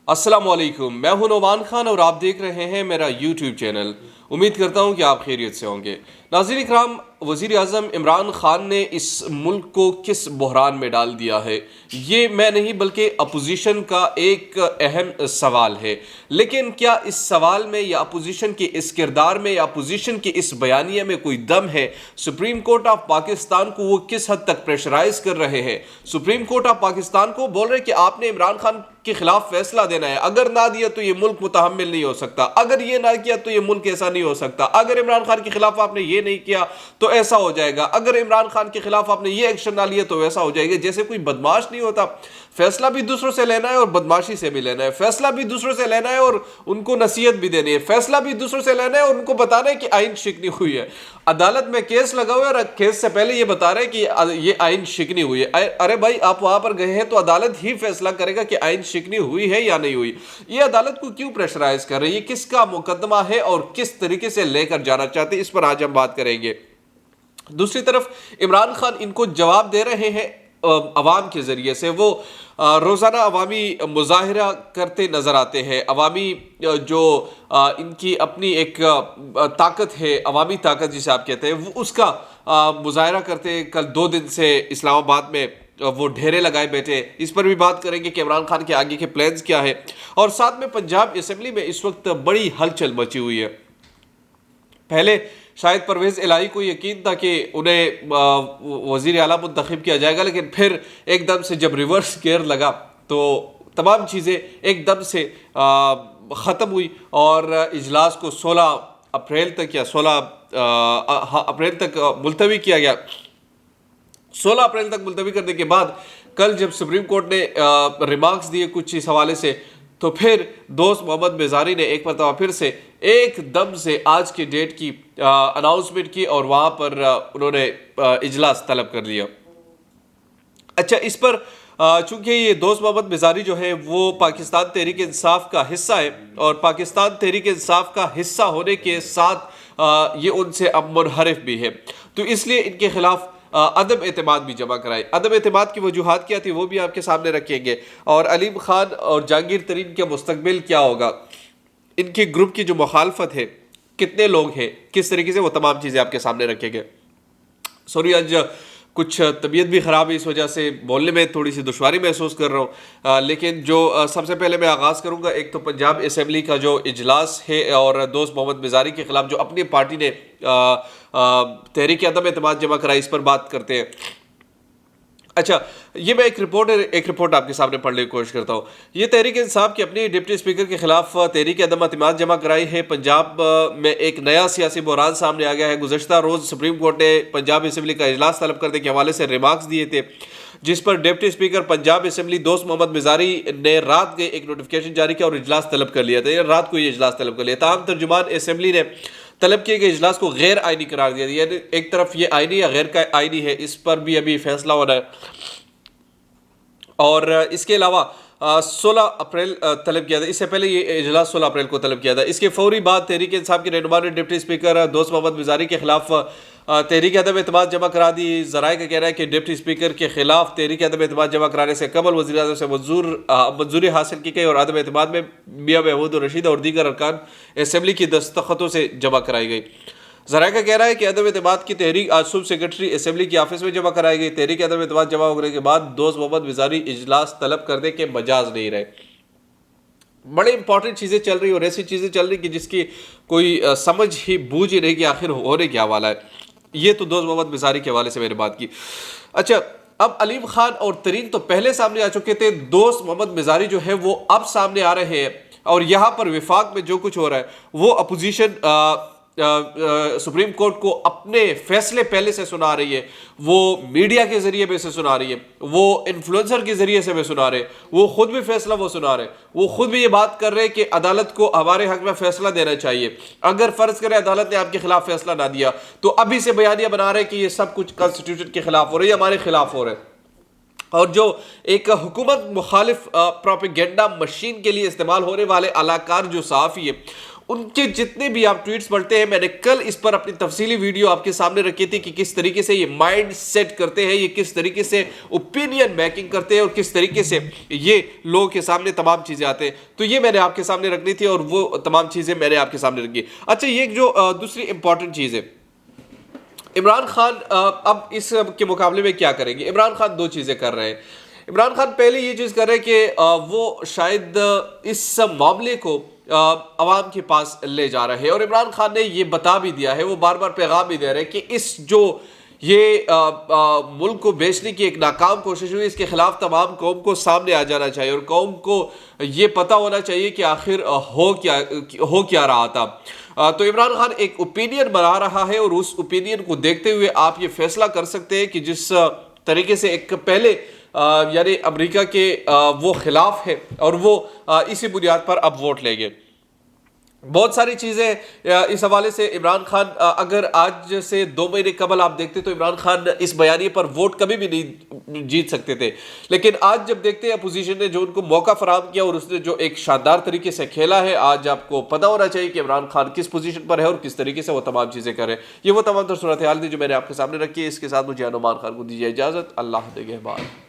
السلام علیکم، میں ہوں نعمان خان اور آپ دیکھ رہے ہیں میرا یوٹیوب چینل۔ امید کرتا ہوں کہ آپ خیریت سے ہوں گے۔ ناظرین اکرام، وزیر اعظم عمران خان نے اس ملک کو کس بحران میں ڈال دیا ہے، یہ میں نہیں بلکہ اپوزیشن کا ایک اہم سوال ہے۔ لیکن کیا اس سوال میں یا اپوزیشن کے اس کردار میں یا اپوزیشن کے اس بیانیے میں کوئی دم ہے؟ سپریم کورٹ آف پاکستان کو وہ کس حد تک پریشرائز کر رہے ہیں؟ سپریم کورٹ آف پاکستان کو بول رہے کہ آپ نے عمران خان کے خلاف فیصلہ دینا ہے، اگر نہ دیا تو یہ ملک متحمل نہیں ہو سکتا، اگر یہ نہ کیا تو یہ ملک ایسا نہیں ہو سکتا، اگر عمران خان کے خلاف آپ نے یہ نہیں کیا تو ایسا ہو جائے گا، اگر عمران خان کے خلاف آپ نے یہ ایکشن نہ لیا تو ویسا ہو جائے گا۔ جیسے کوئی بدماش نہیں ہوتا، فیصلہ بھی دوسروں سے لینا ہے اور بدماشی سے بھی لینا ہے، فیصلہ بھی دوسروں سے لینا ہے اور ان کو نصیحت بھی دینی ہے، فیصلہ بھی دوسروں سے لینا ہے اور ان کو بتانا ہے کہ آئین شکنی ہوئی ہے۔ عدالت میں کیس لگا ہوا ہے اور کیس سے پہلے یہ بتا رہے ہیں کہ یہ آئین شکنی ہوئی ہے۔ ارے بھائی، آپ وہاں پر گئے ہیں تو عدالت ہی فیصلہ کرے گا کہ آئین شکنی ہوئی ہے یا نہیں ہوئی۔ یہ عدالت کو کیوں پریشرائز کر رہی ہے؟ کس کا مقدمہ ہے اور کس طریقے سے لے کر جانا چاہتے ہیں، اس پر آج ہم بات کریں گے۔ دوسری طرف عمران خان ان کو جواب دے رہے ہیں عوام کے ذریعے سے۔ وہ روزانہ عوامی مظاہرہ کرتے نظر آتے ہیں، عوامی جو ان کی اپنی ایک طاقت ہے، عوامی طاقت جسے آپ کہتے ہیں، وہ اس کا مظاہرہ کرتے ہیں۔ کل 2 دن سے اسلام آباد میں وہ ڈھیرے لگائے بیٹھے، اس پر بھی بات کریں گے کہ عمران خان کے آگے کے پلانز کیا ہے۔ اور ساتھ میں پنجاب اسمبلی میں اس وقت بڑی ہلچل مچی ہوئی ہے۔ پہلے شاید پرویز الہی کو یقین تھا کہ انہیں وزیر اعلیٰ منتخب کیا جائے گا، لیکن پھر ایک دم سے جب ریورس گیئر لگا تو تمام چیزیں ایک دم سے ختم ہوئی اور اجلاس کو 16 اپریل تک یا 16 اپریل تک ملتوی کیا گیا۔ 16 اپریل تک ملتوی کرنے کے بعد کل جب سپریم کورٹ نے ریمارکس دیے کچھ اس حوالے سے، تو پھر دوست محمد بیزاری نے ایک مرتبہ پھر سے ایک دم سے آج کی ڈیٹ کی اناؤنسمنٹ کی اور وہاں پر انہوں نے اجلاس طلب کر لیا۔ اچھا، اس پر چونکہ یہ دوست محمد بیزاری جو ہے وہ پاکستان تحریک انصاف کا حصہ ہے اور پاکستان تحریک انصاف کا حصہ ہونے کے ساتھ یہ ان سے اب منحرف بھی ہے، تو اس لیے ان کے خلاف عدم اعتماد بھی جمع کرائے۔ عدم اعتماد کی وجوہات کیا تھی وہ بھی آپ کے سامنے رکھیں گے، اور علیم خان اور جہانگیر ترین کا مستقبل کیا ہوگا، ان کے گروپ کی جو مخالفت ہے، کتنے لوگ ہیں، کس طریقے سے، وہ تمام چیزیں آپ کے سامنے رکھیں گے۔ سوری، آج کچھ طبیعت بھی خراب ہے، اس وجہ سے بولنے میں تھوڑی سی دشواری محسوس کر رہا ہوں، لیکن جو سب سے پہلے میں آغاز کروں گا، ایک تو پنجاب اسمبلی کا جو اجلاس ہے اور دوست محمد بیزاری کے خلاف جو اپنی پارٹی نے تحریک عدم اعتماد جمع کرائی، اس پر بات کرتے ہیں۔ اچھا، یہ میں ایک رپورٹ آپ کے سامنے پڑھنے کی کوشش کرتا ہوں۔ یہ تحریک انصاف کی اپنی ڈپٹی اسپیکر کے خلاف تحریک عدم اعتماد جمع کرائی ہے۔ پنجاب میں ایک نیا سیاسی بحران سامنے آ گیا ہے۔ گزشتہ روز سپریم کورٹ نے پنجاب اسمبلی کا اجلاس طلب کرنے کے حوالے سے ریمارکس دیے تھے، جس پر ڈپٹی اسپیکر پنجاب اسمبلی دوست محمد بیزاری نے رات کے ایک نوٹیفیکیشن جاری کیا اور اجلاس طلب کر لیا تھا، رات کو یہ اجلاس طلب کر لیا۔ تاہم ترجمان اسمبلی نے طلب کیے گئے اجلاس کو غیر آئینی قرار دیا، یعنی ایک طرف یہ آئینی یا غیر آئینی ہے، اس پر بھی ابھی فیصلہ ہونا ہے۔ اور اس کے علاوہ 16 اپریل طلب کیا تھا، اس سے پہلے یہ اجلاس 16 اپریل کو طلب کیا تھا۔ اس کے فوری بعد تحریک انصاف کے رہنما نے ڈپٹی اسپیکر دوست محمد بیزاری کے خلاف تحریک عدم اعتماد جمع کرا دی۔ ذرائع کا کہنا ہے کہ ڈپٹی اسپیکر کے خلاف تحریک عدم اعتماد جمع کرانے سے قبل وزیر اعظم سے منظوری حاصل کی گئی اور عدم اعتماد میں میاں محمود الرشید اور دیگر ارکان اسمبلی کی دستخطوں سے جمع کرائی گئی۔ ذرائع کا کہنا ہے کہ عدم اعتماد کی تحریک آج صبح سیکرٹری اسمبلی کے آفس میں جمع کرائی گئی۔ تحریک عدم اعتماد جمع ہونے کے بعد دوست محمد بیزاری اجلاس طلب کرنے کے مجاز نہیں رہے۔ بڑے امپورٹنٹ چیزیں چل رہی اور ایسی چیزیں چل رہی کہ جس کی کوئی سمجھ ہی بوجھ ہی نہیں کہ آخر ہونے کیا والا ہے۔ یہ تو دوست محمد بیزاری کے حوالے سے میں نے بات کی۔ اچھا، اب علیم خان اور ترین تو پہلے سامنے آ چکے تھے، دوست محمد بیزاری جو ہے وہ اب سامنے آ رہے ہیں، اور یہاں پر وفاق میں جو کچھ ہو رہا ہے وہ اپوزیشن سپریم کورٹ کو اپنے فیصلے پہلے سے سنا رہی ہے، وہ میڈیا کے ذریعے میں سے سنا رہی ہے، وہ انفلوئنسر کے ذریعے سے میں سنا رہے، وہ خود بھی فیصلہ وہ سنا رہے، وہ خود بھی یہ بات کر رہے کہ عدالت کو ہمارے حق میں فیصلہ دینا چاہیے۔ اگر فرض کرے عدالت نے آپ کے خلاف فیصلہ نہ دیا تو ابھی سے بیانیہ بنا رہے کہ یہ سب کچھ کانسٹیٹیوشن کے خلاف ہو رہا ہے، ہمارے خلاف ہو رہا ہے۔ اور جو ایک حکومت مخالف پروپیگنڈا مشین کے لیے استعمال ہونے والے اعلی کار جو صحافی ہے، ان کے جتنے بھی آپ ٹویٹس پڑھتے ہیں، میں نے کل اس پر اپنی تفصیلی ویڈیو آپ کے سامنے رکھی تھی کہ کس طریقے سے یہ مائنڈ سیٹ کرتے ہیں، یہ کس طریقے سے اوپینین میکنگ کرتے ہیں اور کس طریقے سے یہ لوگوں کے سامنے تمام چیزیں آتے ہیں. تو یہ میں نے آپ کے سامنے رکھنی تھی اور وہ تمام چیزیں میں نے آپ کے سامنے رکھی. اچھا، یہ جو دوسری امپورٹنٹ چیز ہے، عمران خان اب اس کے مقابلے میں کیا کریں گے؟ عمران خان دو چیزیں کر رہے ہیں. عمران خان پہلے یہ چیز کر رہے ہیں کہ وہ شاید اس معاملے کو عوام کے پاس لے جا رہے ہیں، اور عمران خان نے یہ بتا بھی دیا ہے، وہ بار بار پیغام بھی دے رہے ہیں کہ اس جو یہ ملک کو بیچنے کی ایک ناکام کوشش ہوئی، اس کے خلاف تمام قوم کو سامنے آ جانا چاہیے اور قوم کو یہ پتہ ہونا چاہیے کہ آخر ہو کیا رہا تھا. تو عمران خان ایک اوپینین بنا رہا ہے، اور اس اوپینین کو دیکھتے ہوئے آپ یہ فیصلہ کر سکتے ہیں کہ جس طریقے سے ایک پہلے یعنی امریکہ کے وہ خلاف ہے اور وہ اسی بنیاد پر اب ووٹ لیں گے. بہت ساری چیزیں اس حوالے سے عمران خان اگر آج سے 2 مہینے قبل آپ دیکھتے تو عمران خان اس بیانیے پر ووٹ کبھی بھی نہیں جیت سکتے تھے، لیکن آج جب دیکھتے ہیں اپوزیشن نے جو ان کو موقع فراہم کیا اور اس نے جو ایک شاندار طریقے سے کھیلا ہے، آج آپ کو پتہ ہونا چاہیے کہ عمران خان کس پوزیشن پر ہے اور کس طریقے سے وہ تمام چیزیں کر رہے ہیں. یہ وہ تمام تر صورتحال تھی جو میں نے آپ کے سامنے رکھی ہے. اس کے ساتھ مجھے انومان خان کو دیجیے اجازت. اللہ نگہبان.